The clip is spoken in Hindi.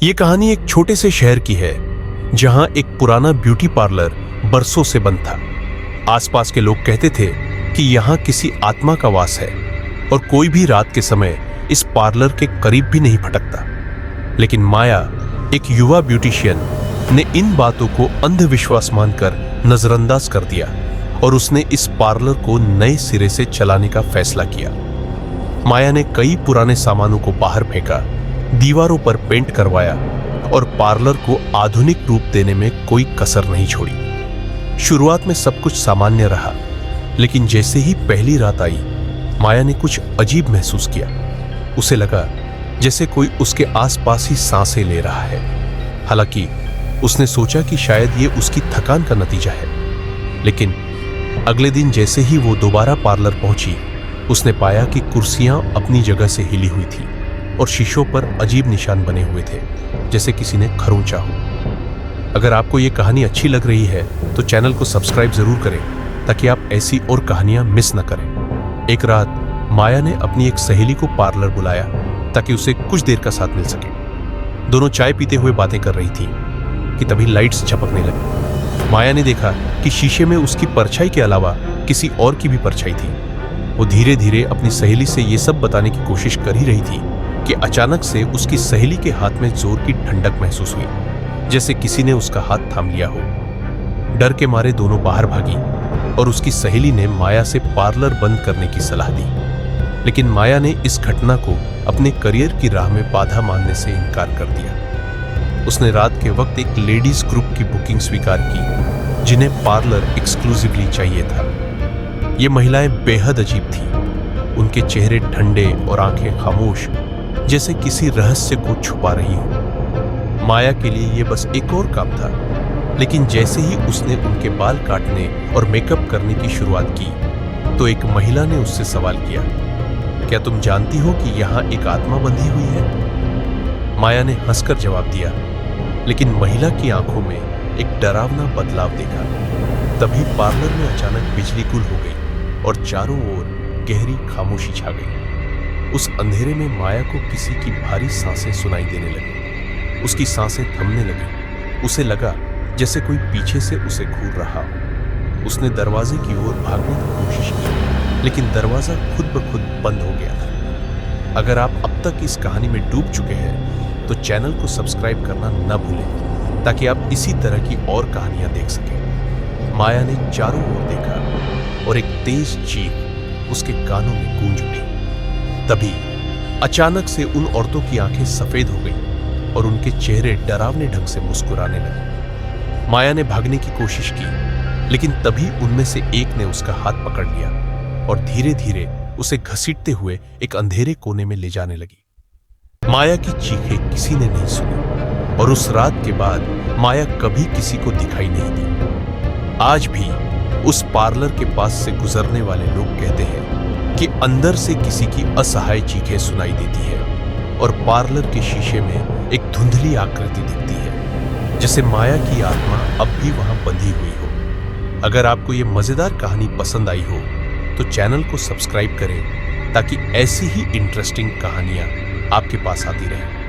ये कहानी एक छोटे से शहर की है जहां एक पुराना ब्यूटी पार्लर बरसों से बंद था। आसपास के लोग कहते थे कि यहां किसी आत्मा का वास है और कोई भी रात के समय इस पार्लर के करीब भी नहीं भटकता। लेकिन माया, एक युवा ब्यूटिशियन, ने इन बातों को अंधविश्वास मानकर नजरअंदाज कर दिया और उसने इस पार्लर को नए सिरे से चलाने का फैसला किया। माया ने कई पुराने सामानों को बाहर फेंका, दीवारों पर पेंट करवाया और पार्लर को आधुनिक रूप देने में कोई कसर नहीं छोड़ी। शुरुआत में सब कुछ सामान्य रहा, लेकिन जैसे ही पहली रात आई, माया ने कुछ अजीब महसूस किया। उसे लगा जैसे कोई उसके आसपास ही सांसें ले रहा है। हालांकि उसने सोचा कि शायद ये उसकी थकान का नतीजा है। लेकिन अगले दिन जैसे ही वो दोबारा पार्लर पहुंची, उसने पाया कि कुर्सियां अपनी जगह से हिली हुई थी और शीशों पर अजीब निशान बने हुए थे, जैसे किसी ने खरोंचा हो। अगर आपको ये कहानी अच्छी लग रही है तो चैनल को सब्सक्राइब जरूर करें ताकि आप ऐसी और कहानियां मिस न करें। एक रात माया ने अपनी एक सहेली को पार्लर बुलाया ताकि उसे कुछ देर का साथ मिल सके। दोनों चाय पीते हुए बातें कर रही थी कि तभी लाइट्स झपकने लगी। माया ने देखा कि शीशे में उसकी परछाई के अलावा किसी और की भी परछाई थी। वो धीरे धीरे अपनी सहेली से ये सब बताने की कोशिश कर ही रही थी कि अचानक से उसकी सहेली के हाथ में जोर की ठंडक महसूस हुई, जैसे किसी ने उसका हाथ थाम लिया हो। डर के मारे दोनों बाहर भागी और उसकी सहेली ने माया से पार्लर बंद करने की सलाह दी। लेकिन माया ने इस घटना को अपने करियर की राह में बाधा मानने से इनकार कर दिया। उसने रात के वक्त एक लेडीज ग्रुप की बुकिंग स्वीकार की, जिन्हें पार्लर एक्सक्लूसिवली चाहिए था। ये महिलाएं बेहद अजीब थीं। उनके चेहरे ठंडे और आंखें खामोश, जैसे किसी रहस्य को छुपा रही हो। माया के लिए यह बस एक और काम था। लेकिन जैसे ही उसने उनके बाल काटने और मेकअप करने की शुरुआत की तो एक महिला ने उससे सवाल किया, क्या तुम जानती हो कि यहां एक आत्मा बंधी हुई है? माया ने हंसकर जवाब दिया, लेकिन महिला की आंखों में एक डरावना बदलाव देखा। तभी पार्लर में अचानक बिजली गुल हो गई और चारों ओर गहरी खामोशी छा गई। उस अंधेरे में माया को किसी की भारी सांसें सुनाई देने लगी। उसकी सांसें थमने लगी। उसे लगा जैसे कोई पीछे से उसे घूर रहा हो। उसने दरवाजे की ओर भागने की कोशिश की, लेकिन दरवाजा खुद ब खुद बंद हो गया था। अगर आप अब तक इस कहानी में डूब चुके हैं तो चैनल को सब्सक्राइब करना न भूलें ताकि आप इसी तरह की और कहानियां देख सकें। माया ने चारों ओर देखा और एक तेज चीख उसके कानों में गूंज उठी। तभी अचानक से उन औरतों की आंखें सफेद हो गईं और उनके चेहरे डरावने ढंग से मुस्कुराने लगे। माया ने भागने की कोशिश की, लेकिन तभी उनमें से एक ने उसका हाथ पकड़ लिया और धीरे धीरे उसे घसीटते हुए एक अंधेरे कोने में ले जाने लगी। माया की चीखें किसी ने नहीं सुनी और उस रात के बाद माया कभी किसी को दिखाई नहीं दी। आज भी उस पार्लर के पास से गुजरने वाले लोग कहते हैं कि अंदर से किसी की असहाय चीखें सुनाई देती है और पार्लर के शीशे में एक धुंधली आकृति दिखती है, जैसे माया की आत्मा अब भी वहां बंधी हुई हो। अगर आपको ये मजेदार कहानी पसंद आई हो तो चैनल को सब्सक्राइब करें ताकि ऐसी ही इंटरेस्टिंग कहानियां आपके पास आती रहें।